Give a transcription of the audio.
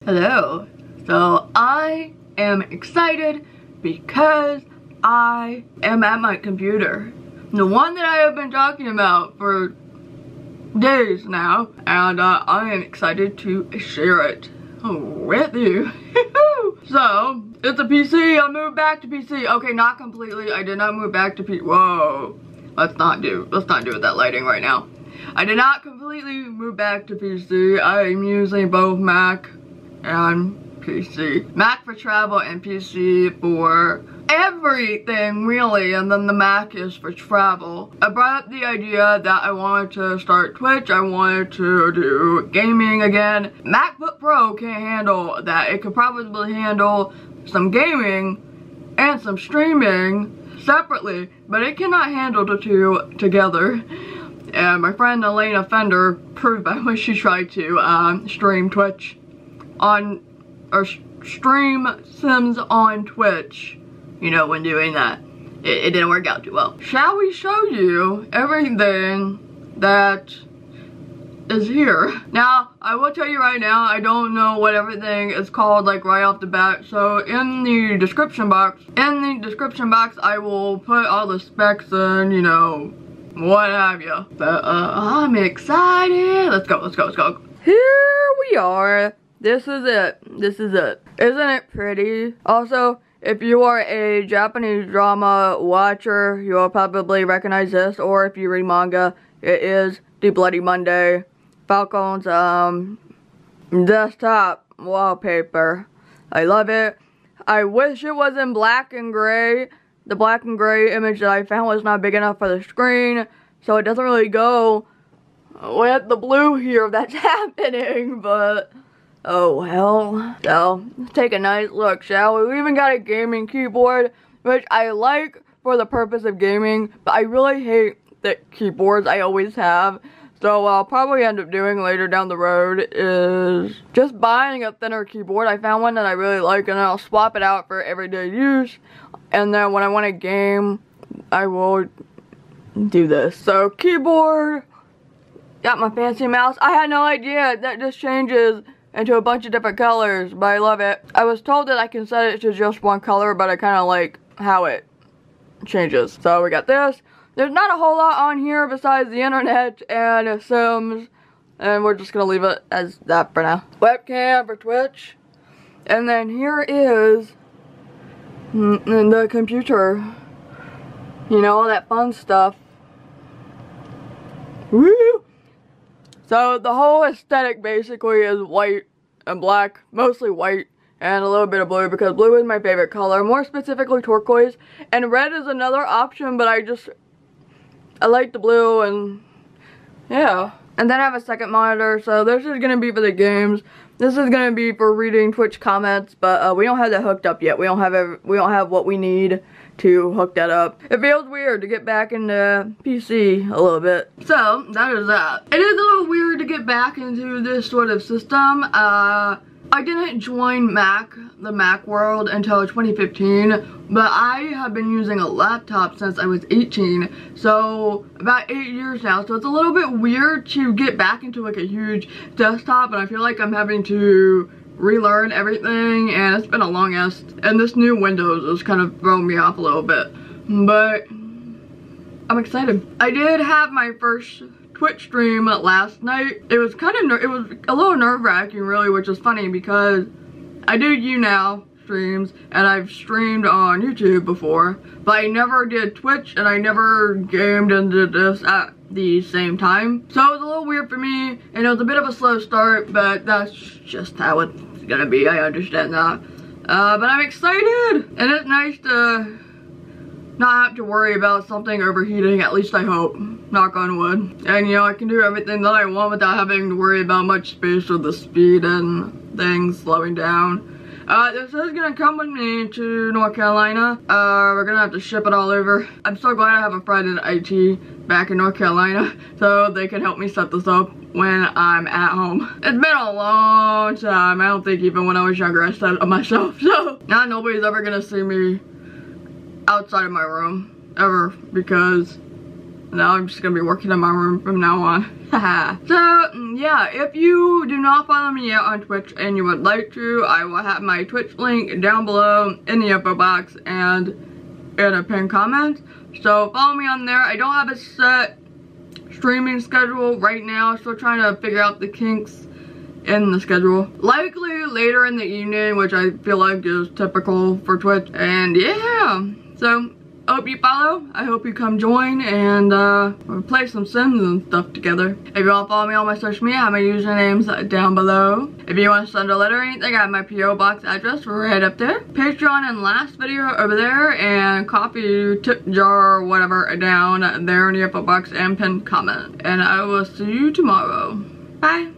Hello. So I am excited because I am at my computer. The one that I have been talking about for days now, and I am excited to share it with you. So it's a PC. I moved back to PC. Okay, not completely. I did not move back to PC. Whoa. Let's not do with that lighting right now. I did not completely move back to PC. I'm using both Mac and PC. Mac for travel and PC for everything really, and then the Mac is for travel. I brought up the idea that I wanted to start Twitch. I wanted to do gaming again. MacBook Pro can't handle that. It could probably handle some gaming and some streaming separately, but it cannot handle the two together. And my friend Elena Fender proved by when she tried to stream Twitch on, or stream Sims on Twitch, you know, when doing that. It didn't work out too well. Shall we show you everything that is here? Now, I will tell you right now, I don't know what everything is called like right off the bat. So in the description box, I will put all the specs and, you know, what have you. But I'm excited. Let's go. Here we are. This is it. Isn't it pretty? Also, if you are a Japanese drama watcher, you will probably recognize this, or if you read manga, it is the Bloody Monday Falcon's desktop wallpaper. I love it. I wish it was in black and gray. The black and gray image that I found was not big enough for the screen, so it doesn't really go with the blue here that's happening, but oh well. So, let's take a nice look, shall we? We even got a gaming keyboard, which I like for the purpose of gaming, but I really hate the keyboards I always have. So what I'll probably end up doing later down the road is just buying a thinner keyboard. I found one that I really like, and then I'll swap it out for everyday use. And then when I want to game, I will do this. So keyboard, got my fancy mouse. I had no idea that this changes into a bunch of different colors, but I love it. I was told that I can set it to just one color, but I kind of like how it changes. So we got this. There's not a whole lot on here besides the internet and Sims, and we're just gonna leave it as that for now. Webcam for Twitch, and then here is the computer. You know, all that fun stuff. Woo! So the whole aesthetic basically is white and black, mostly white, and a little bit of blue because blue is my favorite color, more specifically turquoise, and red is another option, but I like the blue, and yeah. And then I have a second monitor, so this is gonna be for the games. This is gonna be for reading Twitch comments, but we don't have that hooked up yet. We don't have what we need to hook that up. It feels weird to get back into PC a little bit. So that is that. It is a little weird to get back into this sort of system. I didn't join the Mac world until 2015, but I have been using a laptop since I was 18, so about 8 years now, so it's a little bit weird to get back into like a huge desktop, and I feel like I'm having to relearn everything, and it's been a long ass, and this new Windows is kind of throwing me off a little bit, but I'm excited. I did have my first Twitch stream last night. It was it was a little nerve-wracking really, which is funny because I do YouNow streams and I've streamed on YouTube before, but I never did Twitch and I never gamed and did this at the same time. So it was a little weird for me, and it was a bit of a slow start, but that's just how it's gonna be. I understand that. But I'm excited, and it's nice to not have to worry about something overheating, at least I hope. Knock on wood. And you know, I can do everything that I want without having to worry about much space or the speed and things slowing down. This is gonna come with me to North Carolina. We're gonna have to ship it all over. I'm so glad I have a friend in IT back in North Carolina, so they can help me set this up when I'm at home. It's been a long time. I don't think even when I was younger I set it up myself, so now nobody's ever gonna see me outside of my room ever, because Now I'm just gonna be working in my room from now on. So, yeah, if you do not follow me yet on Twitch and you would like to, I will have my Twitch link down below in the info box and in a pinned comment. So follow me on there. I don't have a set streaming schedule right now, still trying to figure out the kinks in the schedule. Likely later in the evening, which I feel like is typical for Twitch. And yeah, so I hope you follow. I hope you come join and we'll play some Sims and stuff together. If you want to follow me on my social media, I have my usernames down below. If you want to send a letter or anything, I have my PO box address right up there. Patreon and last video over there, and coffee, tip jar, whatever down there in the info box and pinned comment. And I will see you tomorrow. Bye.